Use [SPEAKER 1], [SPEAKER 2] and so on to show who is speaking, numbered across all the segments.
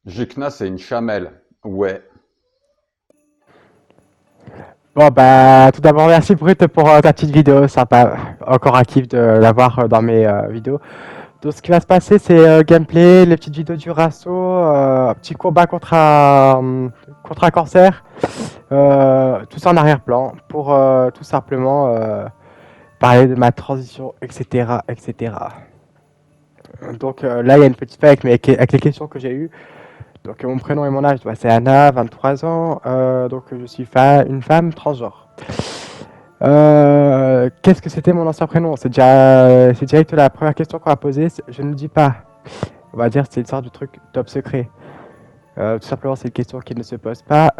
[SPEAKER 1] Jukna, c'est une chamelle. Ouais.
[SPEAKER 2] Bon bah tout d'abord merci Brut pour ta petite vidéo, sympa, encore un kiff de l'avoir dans mes vidéos. Donc ce qui va se passer c'est gameplay, les petites vidéos du Rasso, petit combat contre un cancer, tout ça en arrière-plan pour tout simplement parler de ma transition, etc. etc. Donc là il y a une petite faille avec les questions que j'ai eues. Donc mon prénom et mon âge, bah, c'est Anna, 23 ans, donc je suis une femme transgenre. Qu'est-ce que c'était mon ancien prénom? C'est direct la première question qu'on va poser. Je ne dis pas. On va dire que c'est une sorte de truc top secret. Tout simplement, c'est une question qui ne se pose pas.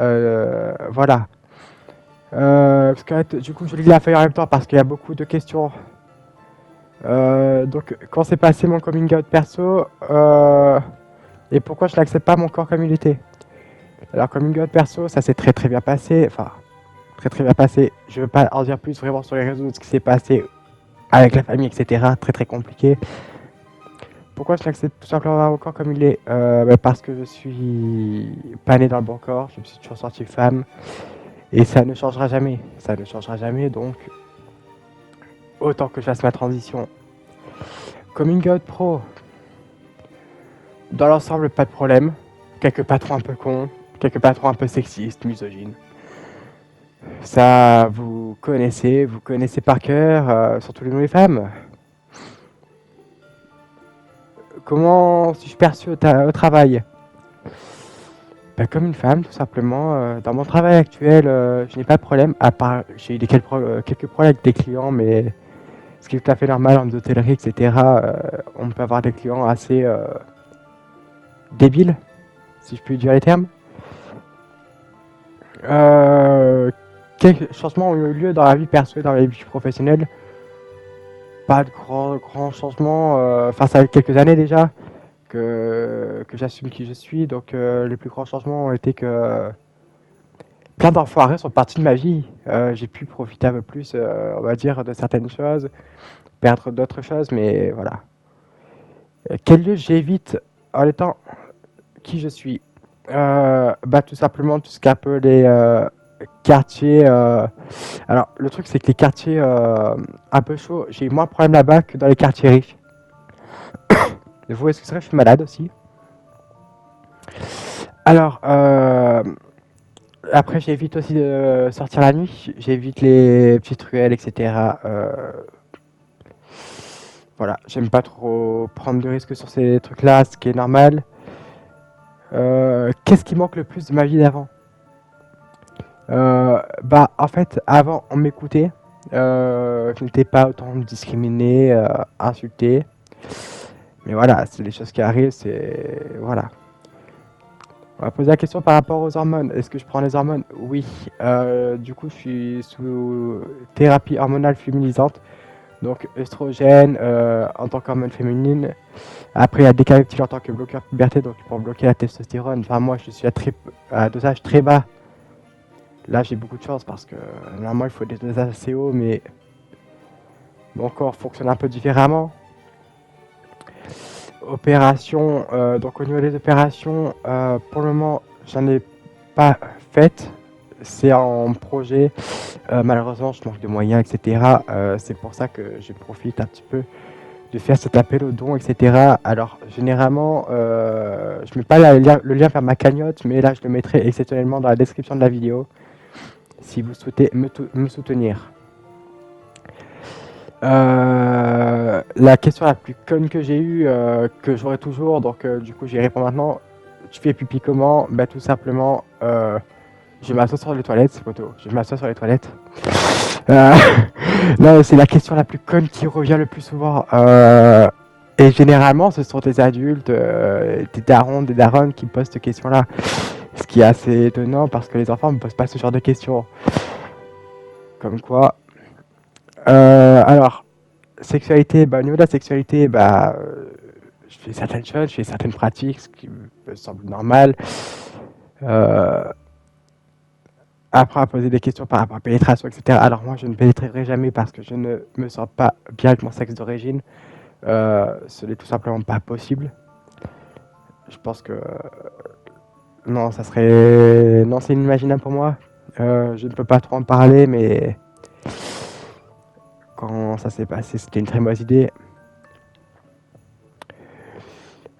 [SPEAKER 2] Voilà. Parce que du coup, je lis la feuille en même temps parce qu'il y a beaucoup de questions. Donc, quand s'est passé mon coming out perso et pourquoi je n'accepte pas mon corps comme il était. Alors, coming out perso, ça s'est très très bien passé. Enfin, très très bien passé. Je ne veux pas en dire plus vraiment sur les réseaux de ce qui s'est passé avec la famille, etc. Très très compliqué. Pourquoi je l'accepte tout simplement mon corps comme il est parce que je suis pas né dans le bon corps, je me suis toujours senti femme. Et ça ne changera jamais. Ça ne changera jamais, donc autant que je fasse ma transition. Coming out pro, dans l'ensemble, pas de problème. Quelques patrons un peu cons, quelques patrons un peu sexistes, misogynes. Ça, vous connaissez par cœur, surtout les noms des femmes. Comment suis-je perçu au travail? Bah, comme une femme, tout simplement. Dans mon travail actuel, je n'ai pas de problème, à part j'ai eu quelques problèmes avec des clients, mais ce qui est tout à fait normal en hôtellerie, etc. On peut avoir des clients assez débiles, si je puis dire les termes. Quelques changements ont eu lieu dans la vie perso et dans la vie professionnelle. Pas de grands changements. Enfin, ça fait quelques années déjà que j'assume qui je suis. Donc, les plus grands changements ont été que plein d'enfoirés sont partis de ma vie. J'ai pu profiter un peu plus, on va dire, de certaines choses, perdre d'autres choses, mais voilà. Quel lieu j'évite en étant qui je suis? Bah, tout simplement tout ce qui est un peu les quartiers. Alors, le truc, c'est que les quartiers un peu chauds, j'ai moins de problèmes là-bas que dans les quartiers riches. Vous voyez ce que c'est? Je suis malade aussi. Alors, après, j'évite aussi de sortir la nuit. J'évite les petites ruelles, etc. Voilà, j'aime pas trop prendre de risques sur ces trucs-là, ce qui est normal. Qu'est-ce qui manque le plus de ma vie d'avant? Bah, en fait, avant, on m'écoutait. Je n'étais pas autant discriminé, insulté. Mais voilà, c'est les choses qui arrivent, c'est... Voilà. On va poser la question par rapport aux hormones. Est-ce que je prends les hormones? Oui. Du coup, je suis sous thérapie hormonale féminisante. Donc, œstrogène en tant qu'hormone féminine. Après, il y a décapeptile en tant que bloqueur de puberté, donc pour bloquer la testostérone. Enfin, moi, je suis à dosage très bas. Là, j'ai beaucoup de chance parce que normalement, il faut des dosages assez hauts, mais mon corps fonctionne un peu différemment. Opération, donc au niveau des opérations, pour le moment, j'en ai pas faites. C'est en projet. Malheureusement, je manque de moyens, etc. C'est pour ça que je profite un petit peu de faire cet appel aux dons, etc. Alors, généralement, je mets pas le lien vers ma cagnotte, mais là, je le mettrai exceptionnellement dans la description de la vidéo si vous souhaitez me soutenir. La question la plus conne que j'ai eue, que j'aurai toujours, donc du coup j'y réponds maintenant. Tu fais pipi comment? Bah tout simplement, je m'assois sur les toilettes, c'est photo. Je m'assois sur les toilettes. Euh, non, c'est la question la plus conne qui revient le plus souvent. Et généralement, ce sont des adultes, des darons, des daronnes qui posent cette question-là. Ce qui est assez étonnant parce que les enfants ne posent pas ce genre de questions. Comme quoi. Alors, sexualité, bah, au niveau de la sexualité, bah, je fais certaines choses, je fais certaines pratiques, ce qui me semble normal. Après, à poser des questions par rapport à la pénétration, etc. Alors moi, je ne pénétrerai jamais parce que je ne me sens pas bien avec mon sexe d'origine. Ce n'est tout simplement pas possible. Je pense que Non, ça serait... Non, c'est inimaginable pour moi. Je ne peux pas trop en parler, mais quand ça s'est passé, c'était une très mauvaise idée.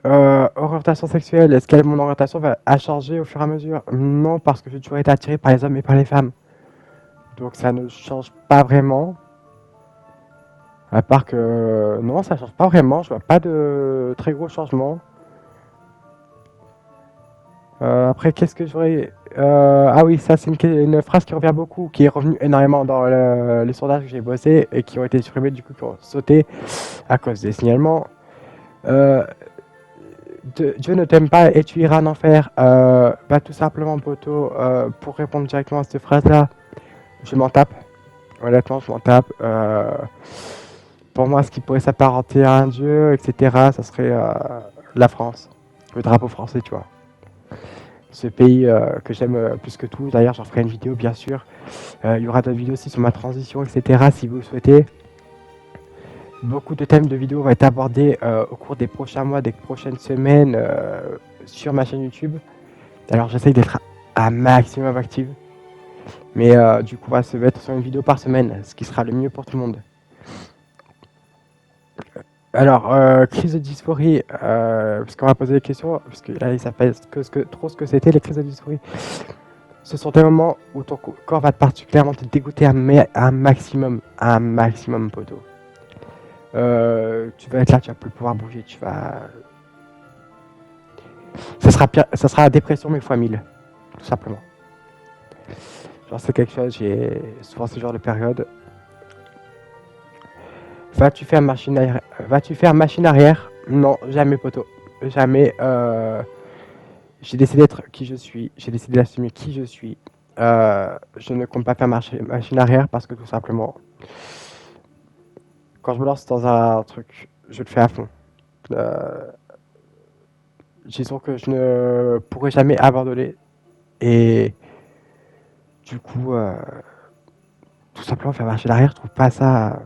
[SPEAKER 2] Orientation sexuelle, est-ce que mon orientation a changé au fur et à mesure? Non, parce que j'ai toujours été attiré par les hommes et par les femmes. Donc ça ne change pas vraiment. À part que... Non, ça change pas vraiment, je vois pas de très gros changements. Après, qu'est-ce que j'aurais... Ah oui, ça c'est une phrase qui revient beaucoup, qui est revenue énormément dans les sondages que j'ai bossé et qui ont été supprimés du coup, qui ont sauté à cause des signalements. Euh, Dieu ne t'aime pas et tu iras en enfer. Bah tout simplement, poteau, pour répondre directement à cette phrase-là, je m'en tape. Honnêtement, je m'en tape. Pour moi, ce qui pourrait s'apparenter à un dieu, etc., ça serait la France, le drapeau français, tu vois. Ce pays que j'aime plus que tout. D'ailleurs, j'en ferai une vidéo, bien sûr. Il y aura d'autres vidéos aussi sur ma transition, etc., si vous le souhaitez. Beaucoup de thèmes de vidéos vont être abordés au cours des prochains mois, des prochaines semaines sur ma chaîne YouTube. Alors, j'essaye d'être un maximum active. Mais du coup, on va se mettre sur une vidéo par semaine, ce qui sera le mieux pour tout le monde. Alors, crise de dysphorie, parce qu'on va poser des questions, parce que là, ils savent pas trop ce que c'était les crises de dysphorie. Ce sont des moments où ton corps va particulièrement te dégoûter un maximum, poteau. Tu vas être là, tu vas plus pouvoir bouger, tu vas... Ça sera pire, ça sera la dépression mais fois 1000, tout simplement. Genre c'est quelque chose, j'ai souvent ce genre de période. Vas-tu faire machine arrière? Non, jamais poteau. Jamais. J'ai décidé d'être qui je suis. J'ai décidé d'assumer qui je suis. Je ne compte pas faire machine arrière parce que tout simplement, quand je me lance dans un truc, je le fais à fond. Disons que je ne pourrai jamais abandonner. Et du coup, tout simplement faire machine arrière, je trouve pas ça...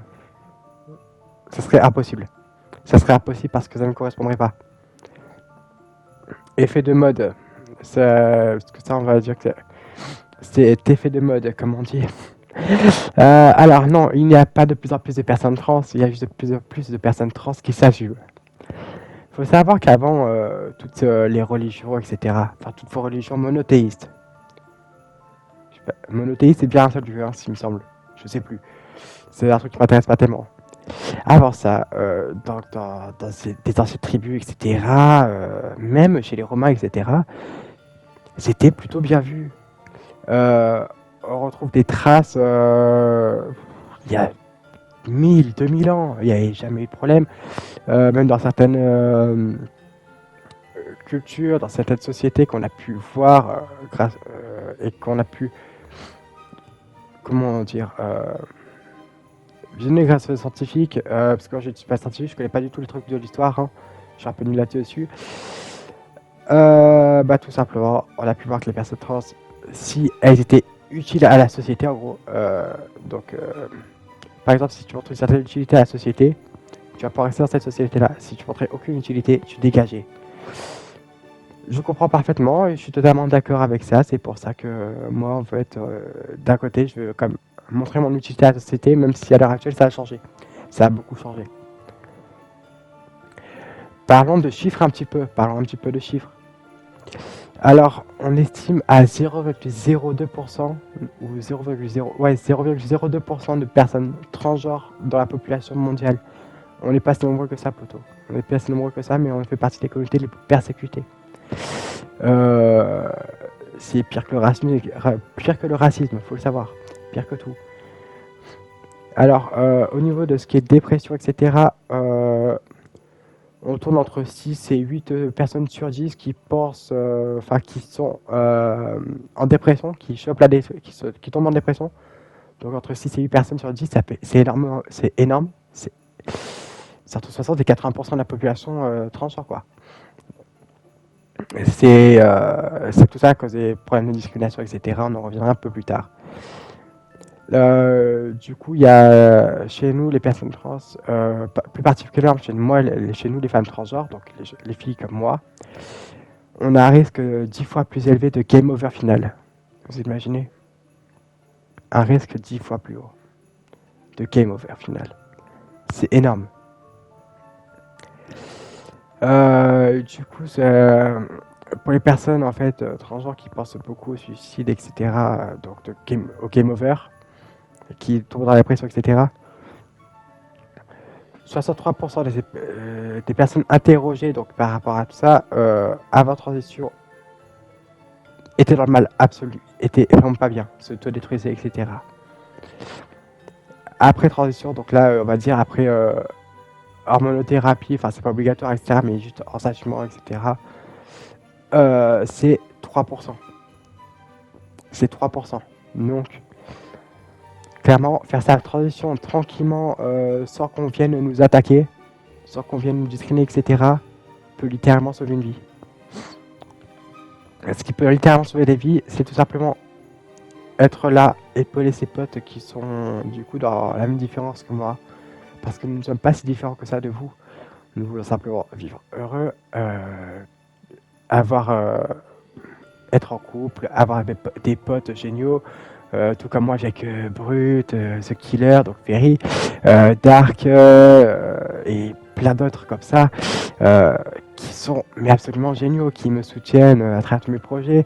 [SPEAKER 2] Ça serait impossible. Ça serait impossible parce que ça ne me correspondrait pas. Effet de mode. Parce que ça, on va dire que c'est effet de mode, comme on dit. Alors non, il n'y a pas de plus en plus de personnes trans, il y a juste de plus en plus de personnes trans qui s'assument. Il faut savoir qu'avant, toutes les religions, etc., enfin toutes vos religions monothéistes, monothéiste c'est bien un seul dieu, hein, s'il me semble, je sais plus. C'est un truc qui m'intéresse pas tellement. Avant ça, dans des anciennes tribus, etc., même chez les Romains, etc., c'était plutôt bien vu. On retrouve des traces il y a 1000, 2000 ans, il n'y avait jamais eu de problème. Même dans certaines cultures, dans certaines sociétés qu'on a pu voir et qu'on a pu, comment dire, visionner grâce aux scientifiques, parce que moi je ne suis pas scientifique, je connais pas du tout le truc de l'histoire, hein. Je suis un peu nul là-dessus. Bah tout simplement, on a pu voir que les personnes trans, si elles étaient utiles à la société en gros, donc par exemple si tu montres une certaine utilité à la société, tu vas pouvoir rester dans cette société-là. Si tu montrais aucune utilité, tu dégageais. Je comprends parfaitement et je suis totalement d'accord avec ça. C'est pour ça que moi, en fait, d'un côté, je veux comme montrer mon utilité à la société, même si à l'heure actuelle, ça a changé. Ça a beaucoup changé. Parlons de chiffres un petit peu. Parlons un petit peu de chiffres. Alors, on estime à 0,02% ou 0,02% de personnes transgenres dans la population mondiale. On n'est pas si nombreux que ça, poteau. On n'est pas si nombreux que ça, mais on fait partie des communautés les plus persécutées. C'est pire que le racisme, faut le savoir. Pire que tout. Alors, au niveau de ce qui est dépression, etc., on tourne entre 6 et 8 personnes sur 10 qui pensent, qui sont en dépression, qui tombent en dépression. Donc entre 6 et 8 personnes sur 10, c'est énorme. C'est énorme. C'est entre 60 et 80% de la population transgenre, quoi. C'est tout ça à cause des problèmes de discrimination, etc. On en reviendra un peu plus tard. Du coup, il y a chez nous les personnes trans, plus particulièrement chez nous les femmes transgenres, donc les filles comme moi, on a un risque 10 fois plus élevé de game over final. Vous imaginez? Un risque 10 fois plus haut de game over final. C'est énorme. Du coup, pour les personnes en fait transgenres qui pensent beaucoup au suicide, etc., donc au game over, qui tombent dans la dépression, etc., 63% des personnes interrogées donc, par rapport à tout ça, avant transition, étaient dans le mal absolu, étaient vraiment pas bien, se autodétruisaient, etc. Après transition, donc là, on va dire après hormonothérapie, enfin c'est pas obligatoire, etc., mais juste en sachement, etc., c'est 3%. C'est 3%. Donc, clairement, faire sa transition tranquillement, sans qu'on vienne nous attaquer, sans qu'on vienne nous discriminer, etc., peut littéralement sauver une vie. Ce qui peut littéralement sauver des vies, c'est tout simplement être là, épauler ses potes qui sont du coup dans la même différence que moi. Parce que nous ne sommes pas si différents que ça de vous. Nous voulons simplement vivre heureux, être en couple, avoir des potes géniaux, tout comme moi avec Brut, The Killer, donc Ferry, Dark et plein d'autres comme ça, qui sont mais absolument géniaux, qui me soutiennent à travers tous mes projets.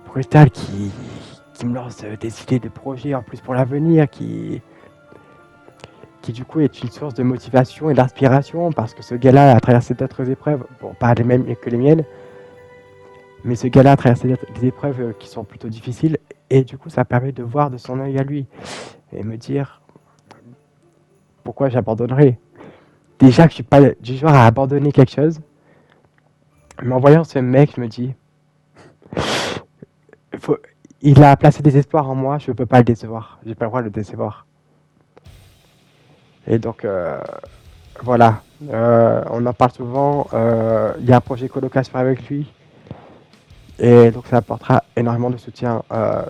[SPEAKER 2] Brutal qui me lance des idées de projets en plus pour l'avenir, qui du coup est une source de motivation et d'inspiration parce que ce gars-là a traversé d'autres épreuves, bon pas les mêmes que les miennes, mais ce gars-là a traversé des épreuves qui sont plutôt difficiles et du coup ça permet de voir de son œil à lui et me dire pourquoi j'abandonnerais. Déjà que je suis pas du genre à abandonner quelque chose, mais en voyant ce mec, je me dis il a placé des espoirs en moi, je peux pas le décevoir, j'ai pas le droit de le décevoir. Et donc voilà, on en parle souvent, il y a un projet colocation avec lui, et donc ça apportera énormément de soutien.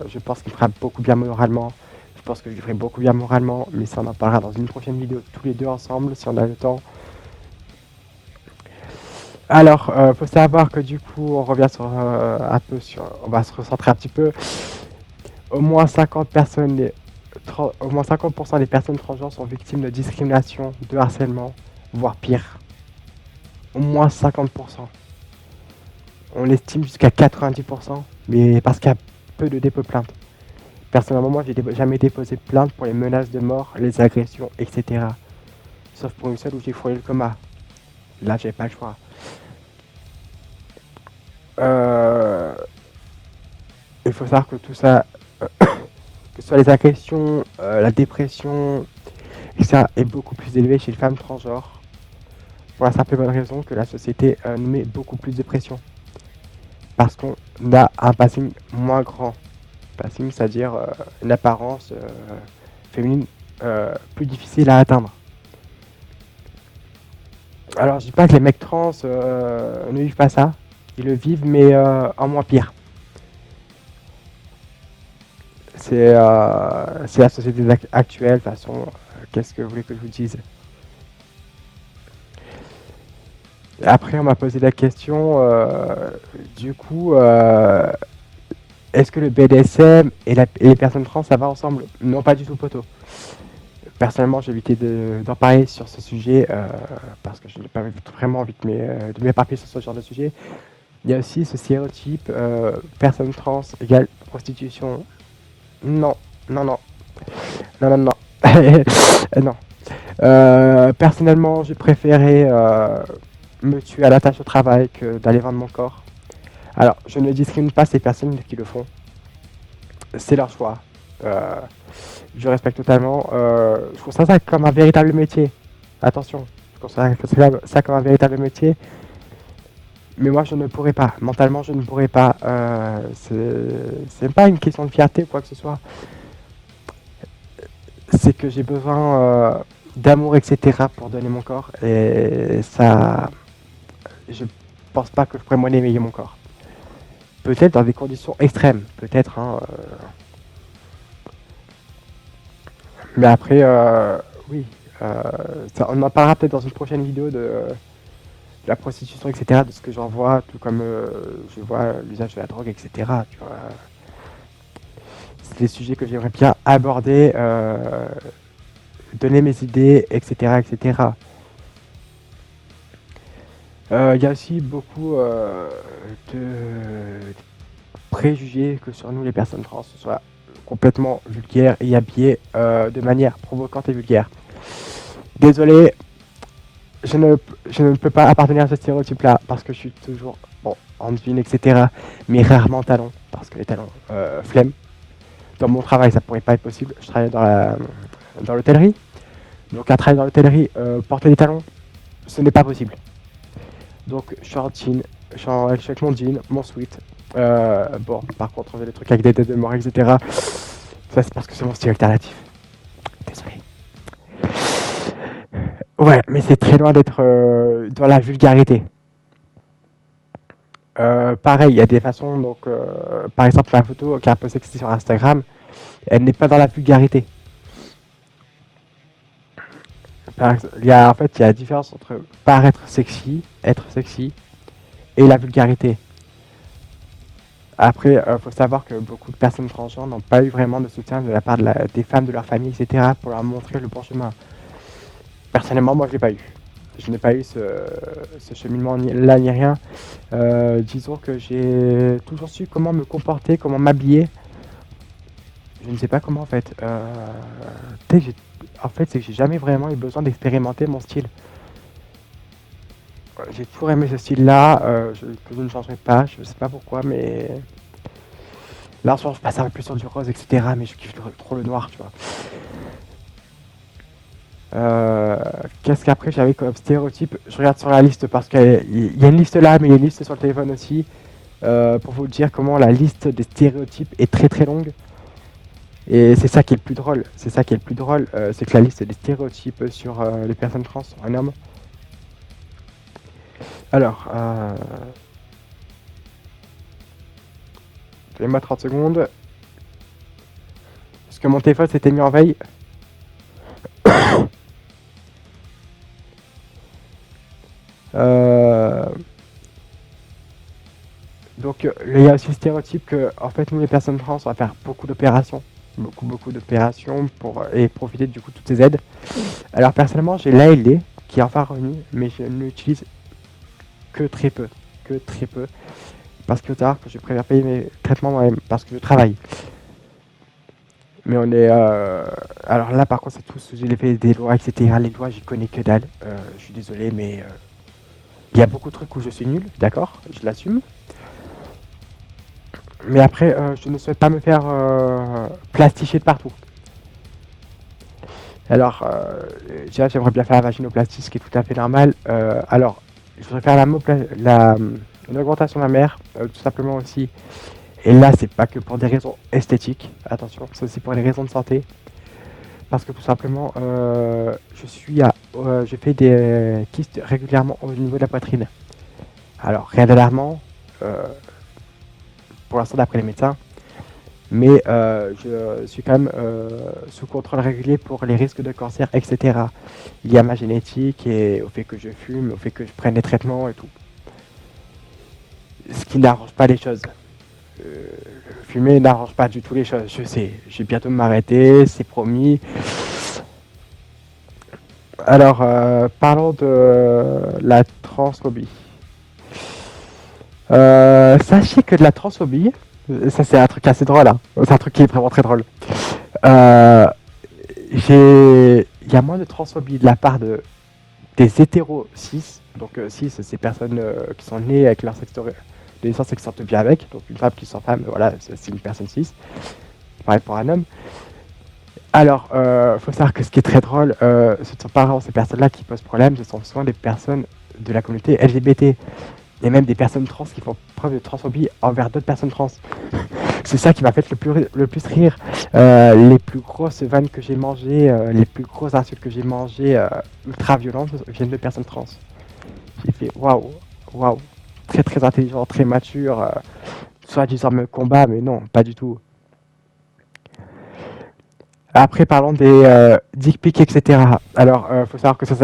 [SPEAKER 2] Je pense qu'il fera beaucoup bien moralement, je pense que je lui ferai beaucoup bien moralement, mais ça on en parlera dans une prochaine vidéo, tous les deux ensemble, si on a le temps. Alors, faut savoir que du coup, on revient sur un peu sur, on va se recentrer un petit peu. Au moins 50 personnes, au moins 50% des personnes transgenres sont victimes de discrimination, de harcèlement, voire pire. Au moins 50%. On l'estime jusqu'à 90%, mais parce qu'il y a peu de dépôts de plainte. Personnellement, moi, j'ai jamais déposé plainte pour les menaces de mort, les agressions, etc. Sauf pour une seule où j'ai frôlé le coma. Là, j'avais pas le choix. Il faut savoir que tout ça, que ce soit les agressions, la dépression, etc., est beaucoup plus élevé chez les femmes transgenres. Pour la simple et bonne raison que la société nous met beaucoup plus de pression. Parce qu'on a un passing moins grand. Passing, c'est-à-dire une apparence féminine plus difficile à atteindre. Alors, je dis pas que les mecs trans ne vivent pas ça. Ils le vivent, mais en moins pire. C'est la société actuelle, de toute façon. Qu'est-ce que vous voulez que je vous dise? Après, on m'a posé la question, du coup, est-ce que le BDSM et les personnes trans, ça va ensemble? Non, pas du tout, poteau. Personnellement, j'ai évité d'en parler sur ce sujet parce que je n'ai pas vraiment envie de m'éparpiller sur ce genre de sujet. Il y a aussi ce stéréotype, personne trans égale prostitution. Non, non, non, non, non, non. Non. Personnellement, j'ai préféré me tuer à la tâche au travail que d'aller vendre mon corps. Alors, je ne discrimine pas ces personnes qui le font. C'est leur choix. Je respecte totalement. Je trouve ça comme un véritable métier. Attention, je considère ça comme un véritable métier. Mais moi, je ne pourrais pas. Mentalement, je ne pourrais pas. C'est pas une question de fierté ou quoi que ce soit. C'est que j'ai besoin d'amour, etc. pour donner mon corps. Et ça, je pense pas que je pourrais m'aimer mon corps. Peut-être dans des conditions extrêmes. Peut-être, hein. Mais après, oui. On en parlera peut-être dans une prochaine vidéo la prostitution, etc., de ce que j'en vois, tout comme je vois l'usage de la drogue, etc. Tu vois. C'est des sujets que j'aimerais bien aborder, donner mes idées, etc., etc. Il y a aussi beaucoup de préjugés que sur nous, les personnes trans, ce soit complètement vulgaire et habillé de manière provocante et vulgaire. Désolé, je ne peux pas appartenir à ce stéréotype-là parce que je suis toujours, bon, en jean, etc., mais rarement talons, parce que les talons, flemme. Dans mon travail, ça pourrait pas être possible. Je travaille dans l'hôtellerie. Donc, à travailler dans l'hôtellerie, porter des talons, ce n'est pas possible. Donc, je suis en jean, je suis avec mon jean, mon sweat. Bon, par contre, j'ai des trucs avec des têtes de mort, etc. Ça, c'est parce que c'est mon style alternatif. Désolé. Ouais, mais c'est très loin d'être dans la vulgarité. Pareil, il y a des façons, donc, par exemple, la photo qui a posté sur Instagram, elle n'est pas dans la vulgarité. En fait, il y a la différence entre paraître sexy, être sexy, et la vulgarité. Après, faut savoir que beaucoup de personnes transgenres n'ont pas eu vraiment de soutien de la part des femmes, de leur famille, etc., pour leur montrer le bon chemin. Personnellement, moi, je l'ai pas eu. Je n'ai pas eu ce cheminement-là ni rien. Disons que j'ai toujours su comment me comporter, comment m'habiller. Je ne sais pas comment en fait. En fait, c'est que j'ai jamais vraiment eu besoin d'expérimenter mon style. J'ai toujours aimé ce style-là, que je ne changerai pas. Je ne sais pas pourquoi, mais là, en ce moment, je passe un peu plus sur du rose, etc. Mais je kiffe trop le noir, tu vois. Qu'est-ce qu'après j'avais comme stéréotype? Je regarde sur la liste parce qu'il y a une liste là, mais il y a une liste sur le téléphone aussi. Pour vous dire comment la liste des stéréotypes est très très longue. Et c'est ça qui est le plus drôle. C'est ça qui est le plus drôle, c'est que la liste des stéréotypes sur les personnes trans sont énormes. Alors, donnez-moi 30 secondes. Parce que mon téléphone s'était mis en veille. Donc il y a aussi le stéréotype que en fait nous les personnes trans on va faire beaucoup d'opérations. Beaucoup d'opérations et profiter du coup de toutes ces aides. Alors personnellement j'ai l'ALD qui est enfin revenu, mais je ne l'utilise que très peu. Parce qu'il faut savoir que je préfère payer mes traitements moi-même parce que je travaille. Mais on est alors là par contre c'est tout j'ai l'effet des lois, etc. Les lois j'y connais que dalle. Je suis désolé mais il y a beaucoup de trucs où je suis nul, d'accord, je l'assume. Mais après, je ne souhaite pas me faire plastifier de partout. Alors, déjà, j'aimerais bien faire la vaginoplastie, ce qui est tout à fait normal. Alors, je voudrais faire une augmentation mammaire, tout simplement aussi. Et là, c'est pas que pour des raisons esthétiques, attention, c'est aussi pour des raisons de santé. Parce que tout simplement, je fais des kystes régulièrement au niveau de la poitrine. Alors, rien d'alarmant, pour l'instant d'après les médecins, mais je suis quand même sous contrôle régulier pour les risques de cancer, etc. Il y a ma génétique et au fait que je fume, au fait que je prenne des traitements et tout. Ce qui n'arrange pas les choses. Fumer n'arrange pas du tout les choses, je sais. Je vais bientôt m'arrêter, c'est promis. Alors, parlons de la transphobie. Sachez que de la transphobie, ça c'est un truc assez drôle, hein. C'est un truc qui est vraiment très drôle. Il y a moins de transphobie de la part des hétéros cis, donc cis c'est ces personnes qui sont nées avec leur sexe de naissance et qui sortent bien avec, donc une femme qui sent femme, voilà, c'est une personne cis. Pareil pour un homme. Alors, faut savoir que ce qui est très drôle, ce ne sont pas vraiment ces personnes-là qui posent problème, ce sont souvent des personnes de la communauté LGBT. Et même des personnes trans qui font preuve de transphobie envers d'autres personnes trans. C'est ça qui m'a fait le plus rire. Les plus grosses vannes que j'ai mangées, les plus grosses insultes que j'ai mangées, ultra violentes, viennent de personnes trans. J'ai fait waouh. Très très intelligent, très mature. Soit disant me combat, mais non, pas du tout. Après, parlons des dick pics, etc. Alors, faut savoir que ça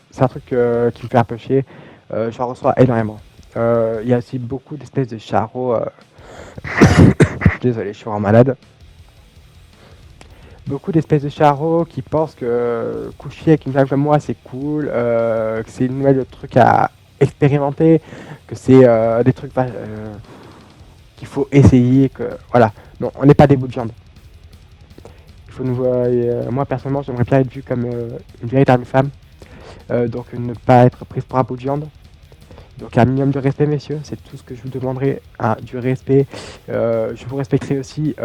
[SPEAKER 2] c'est un truc qui me fait un peu chier. j'en reçois énormément. Il y a aussi beaucoup d'espèces de charros. Désolé, je suis vraiment malade. Beaucoup d'espèces de charros qui pensent que coucher avec une femme comme moi c'est cool, que c'est une nouvelle truc à expérimenter, que c'est des trucs qu'il faut essayer, que voilà. Non, on n'est pas des bouts de viande. Il faut moi personnellement, j'aimerais bien être vu comme une véritable femme, donc ne pas être prise pour un bout de viande. Donc un minimum de respect, messieurs, c'est tout ce que je vous demanderai, du respect. Je vous respecterai aussi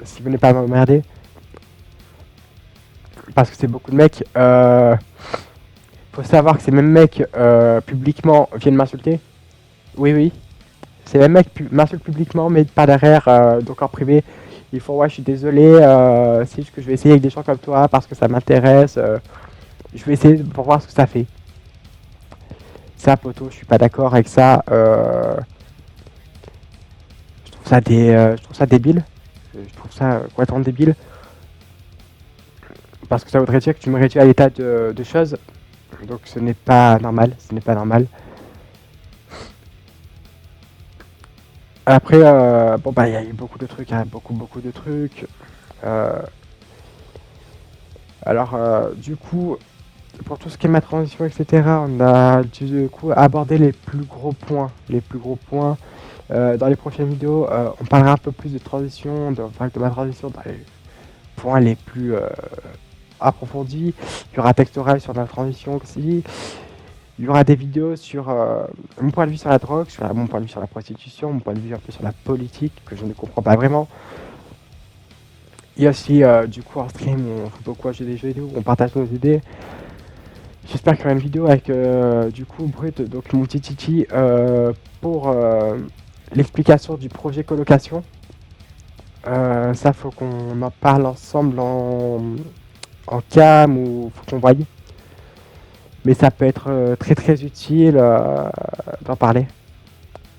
[SPEAKER 2] si vous n'êtes pas m'emmerder. Parce que c'est beaucoup de mecs. Faut savoir que ces mêmes mecs publiquement viennent m'insulter. Oui, oui. Ces mêmes mecs m'insultent publiquement, mais pas derrière, donc en privé. Ils font ouais, je suis désolé, c'est juste que je vais essayer avec des gens comme toi parce que ça m'intéresse. Je vais essayer pour voir ce que ça fait. Ça, poto, je suis pas d'accord avec ça. Je trouve ça débile. Je trouve ça complètement débile. Parce que ça voudrait dire que tu me réduis à l'état de choses. Donc ce n'est pas normal. Ce n'est pas normal. Après, bon bah il y a eu beaucoup de trucs, hein, beaucoup de trucs. Alors du coup, pour tout ce qui est ma transition, etc., on a du coup abordé les plus gros points. Les plus gros points. Dans les prochaines vidéos, on parlera un peu plus de transition, de ma transition dans les points les plus approfondis. Il y aura texte oral sur la transition aussi. Il y aura des vidéos sur mon point de vue sur la drogue, sur mon point de vue sur la prostitution, mon point de vue un peu sur la politique, que je ne comprends pas vraiment. Il y a aussi du coup en stream, on fait beaucoup à jouer des jeux vidéo, on partage nos idées. J'espère qu'il y aura une vidéo avec du coup Brut, donc mon petit Titi, pour l'explication du projet colocation. Ça faut qu'on en parle ensemble en cam ou faut qu'on voie. Mais ça peut être très très utile d'en parler.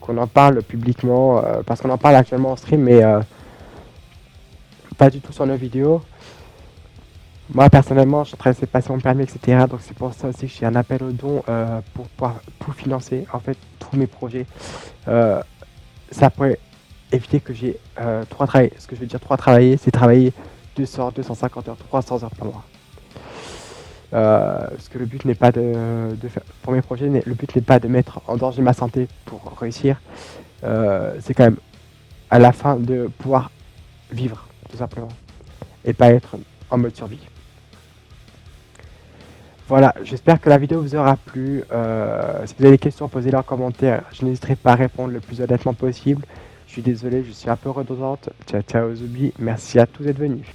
[SPEAKER 2] Qu'on en parle publiquement, parce qu'on en parle actuellement en stream, mais pas du tout sur nos vidéos. Moi personnellement, je suis en train de passer mon permis, etc. Donc c'est pour ça aussi que j'ai un appel aux dons pour pouvoir tout financer, en fait, tous mes projets. Ça pourrait éviter que j'ai trop à travailler. Ce que je veux dire trop à travailler, c'est travailler 200, 250 heures, 300 heures par mois. Parce que le but n'est pas de faire, pour mes projets, le but n'est pas de mettre en danger ma santé pour réussir. C'est quand même à la fin de pouvoir vivre, tout simplement, et pas être en mode survie. Voilà, j'espère que la vidéo vous aura plu. Si vous avez des questions, posez-les en commentaire. Je n'hésiterai pas à répondre le plus honnêtement possible. Je suis désolé, je suis un peu redondante. Ciao, ciao, Zubi. Merci à tous d'être venus.